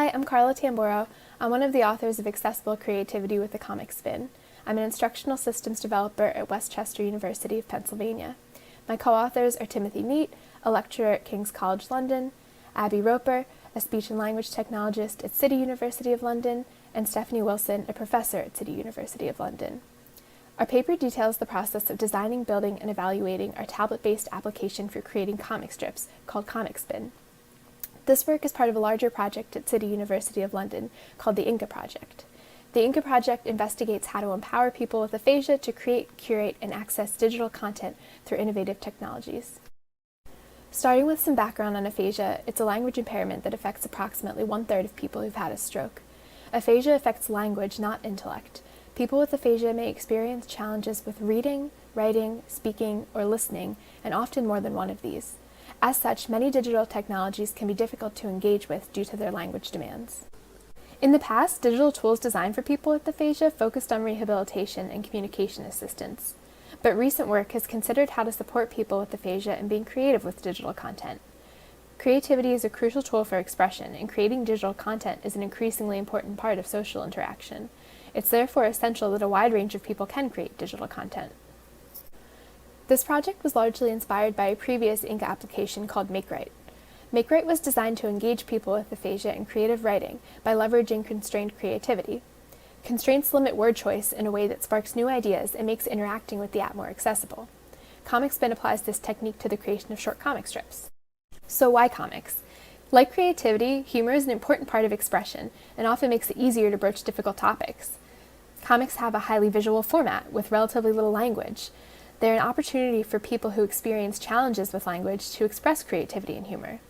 Hi, I'm Carla Tamboro. I'm one of the authors of Accessible Creativity with the Comic Spin. I'm an instructional systems developer at West Chester University of Pennsylvania. My co-authors are Timothy Neat, a lecturer at King's College London, Abby Roper, a speech and language technologist at City University of London, and Stephanie Wilson, a professor at City University of London. Our paper details the process of designing, building, and evaluating our tablet-based application for creating comic strips called Comic Spin. This work is part of a larger project at City University of London called the Inca Project. The Inca Project investigates how to empower people with aphasia to create, curate, and access digital content through innovative technologies. Starting with some background on aphasia, it's a language impairment that affects approximately 1/3 of people who've had a stroke. Aphasia affects language, not intellect. People with aphasia may experience challenges with reading, writing, speaking, or listening, and often more than one of these. As such, many digital technologies can be difficult to engage with due to their language demands. In the past, digital tools designed for people with aphasia focused on rehabilitation and communication assistance. But recent work has considered how to support people with aphasia in being creative with digital content. Creativity is a crucial tool for expression, and creating digital content is an increasingly important part of social interaction. It's therefore essential that a wide range of people can create digital content. This project was largely inspired by a previous Inca application called MakeWrite. MakeWrite was designed to engage people with aphasia in creative writing by leveraging constrained creativity. Constraints limit word choice in a way that sparks new ideas and makes interacting with the app more accessible. Comic Spin applies this technique to the creation of short comic strips. So why comics? Like creativity, humor is an important part of expression and often makes it easier to broach difficult topics. Comics have a highly visual format with relatively little language. They're an opportunity for people who experience challenges with language to express creativity and humor.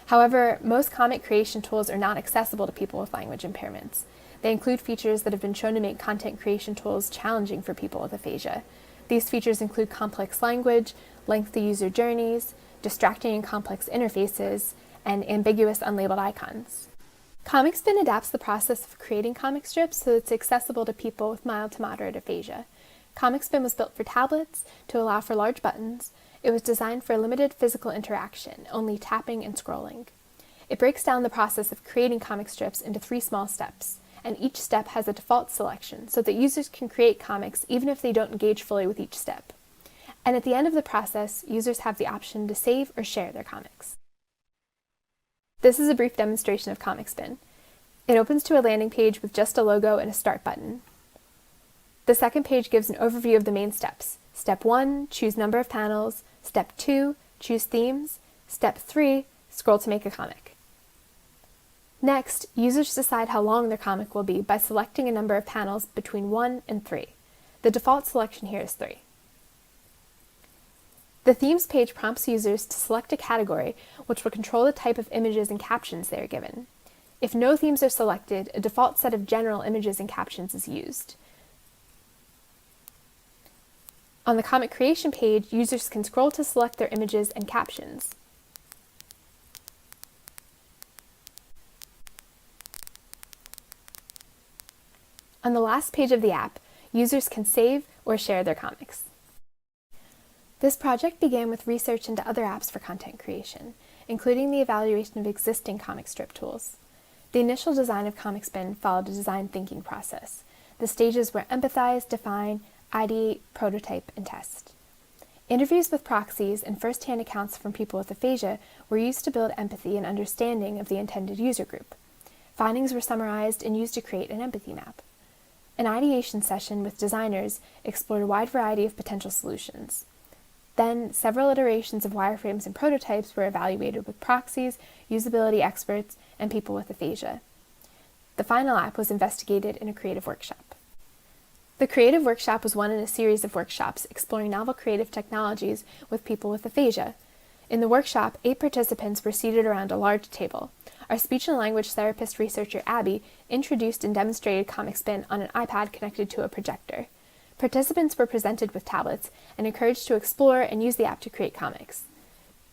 However, most comic creation tools are not accessible to people with language impairments. They include features that have been shown to make content creation tools challenging for people with aphasia. These features include complex language, lengthy user journeys, distracting and complex interfaces, and ambiguous unlabeled icons. Comic Spin adapts the process of creating comic strips so that it's accessible to people with mild to moderate aphasia. Comic Spin was built for tablets to allow for large buttons. It was designed for limited physical interaction, only tapping and scrolling. It breaks down the process of creating comic strips into 3 small steps, and each step has a default selection so that users can create comics even if they don't engage fully with each step. And at the end of the process, users have the option to save or share their comics. This is a brief demonstration of Comic Spin. It opens to a landing page with just a logo and a start button. The second page gives an overview of the main steps. Step 1, choose number of panels. Step 2, choose themes. Step 3, scroll to make a comic. Next, users decide how long their comic will be by selecting a number of panels between 1 and 3. The default selection here is 3. The Themes page prompts users to select a category, which will control the type of images and captions they are given. If no themes are selected, a default set of general images and captions is used. On the comic creation page, users can scroll to select their images and captions. On the last page of the app, users can save or share their comics. This project began with research into other apps for content creation, including the evaluation of existing comic strip tools. The initial design of Comic Spin followed a design thinking process. The stages were empathize, define, ideate, prototype, and test. Interviews with proxies and first-hand accounts from people with aphasia were used to build empathy and understanding of the intended user group. Findings were summarized and used to create an empathy map. An ideation session with designers explored a wide variety of potential solutions. Then, several iterations of wireframes and prototypes were evaluated with proxies, usability experts, and people with aphasia. The final app was investigated in a creative workshop. The creative workshop was one in a series of workshops exploring novel creative technologies with people with aphasia. In the workshop, 8 participants were seated around a large table. Our speech and language therapist researcher Abby introduced and demonstrated Comic Spin on an iPad connected to a projector. Participants were presented with tablets and encouraged to explore and use the app to create comics.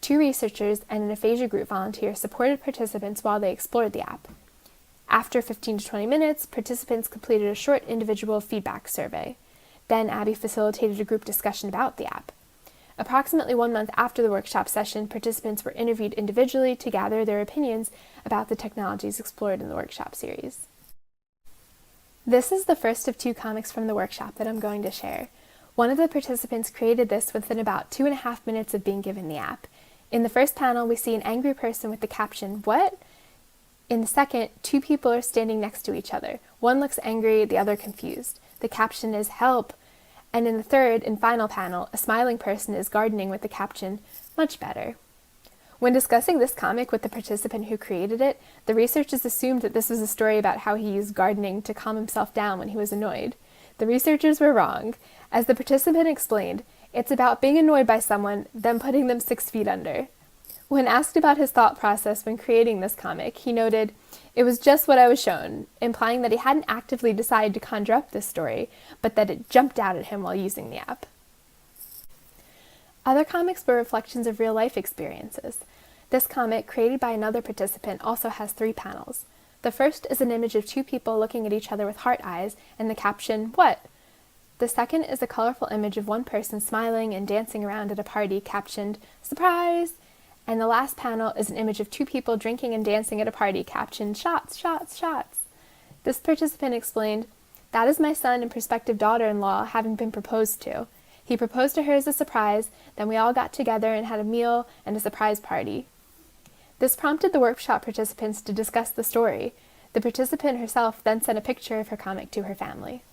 2 researchers and an aphasia group volunteer supported participants while they explored the app. After 15 to 20 minutes, participants completed a short individual feedback survey. Then Abby facilitated a group discussion about the app. Approximately 1 month after the workshop session, participants were interviewed individually to gather their opinions about the technologies explored in the workshop series. This is the first of 2 comics from the workshop that I'm going to share. One of the participants created this within about 2.5 minutes of being given the app. In the first panel, we see an angry person with the caption, "What?" In the second, 2 people are standing next to each other. One looks angry, the other confused. The caption is, "Help." And in the third and final panel, a smiling person is gardening with the caption, "Much better." When discussing this comic with the participant who created it, the researchers assumed that this was a story about how he used gardening to calm himself down when he was annoyed. The researchers were wrong. As the participant explained, it's about being annoyed by someone, then putting them 6 feet under. When asked about his thought process when creating this comic, he noted, "It was just what I was shown," implying that he hadn't actively decided to conjure up this story, but that it jumped out at him while using the app. Other comics were reflections of real-life experiences. This comic, created by another participant, also has 3 panels. The first is an image of 2 people looking at each other with heart eyes and the caption, "What?" The second is a colorful image of one person smiling and dancing around at a party captioned, "Surprise!" And the last panel is an image of 2 people drinking and dancing at a party captioned, "Shots, shots, shots." This participant explained, "That is my son and prospective daughter-in-law having been proposed to. He proposed to her as a surprise, then we all got together and had a meal and a surprise party." This prompted the workshop participants to discuss the story. The participant herself then sent a picture of her comic to her family.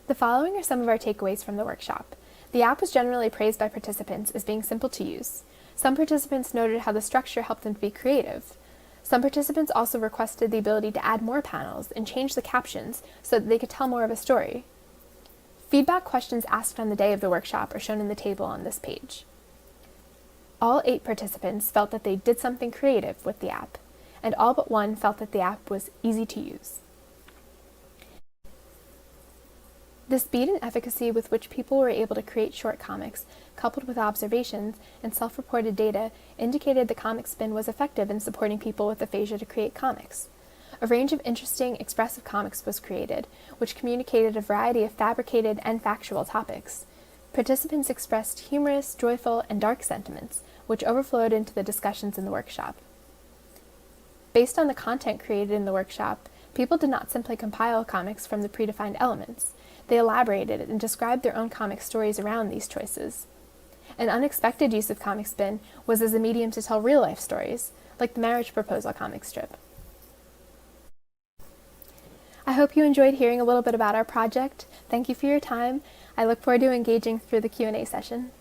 The following are some of our takeaways from the workshop. The app was generally praised by participants as being simple to use. Some participants noted how the structure helped them to be creative. Some participants also requested the ability to add more panels and change the captions so that they could tell more of a story. Feedback questions asked on the day of the workshop are shown in the table on this page. All 8 participants felt that they did something creative with the app, and all but 1 felt that the app was easy to use. The speed and efficacy with which people were able to create short comics, coupled with observations and self-reported data, indicated the Comic Spin was effective in supporting people with aphasia to create comics. A range of interesting, expressive comics was created, which communicated a variety of fabricated and factual topics. Participants expressed humorous, joyful, and dark sentiments, which overflowed into the discussions in the workshop. Based on the content created in the workshop, people did not simply compile comics from the predefined elements. They elaborated and described their own comic stories around these choices. An unexpected use of Comic Spin was as a medium to tell real-life stories, like the marriage proposal comic strip. I hope you enjoyed hearing a little bit about our project. Thank you for your time. I look forward to engaging through the Q&A session.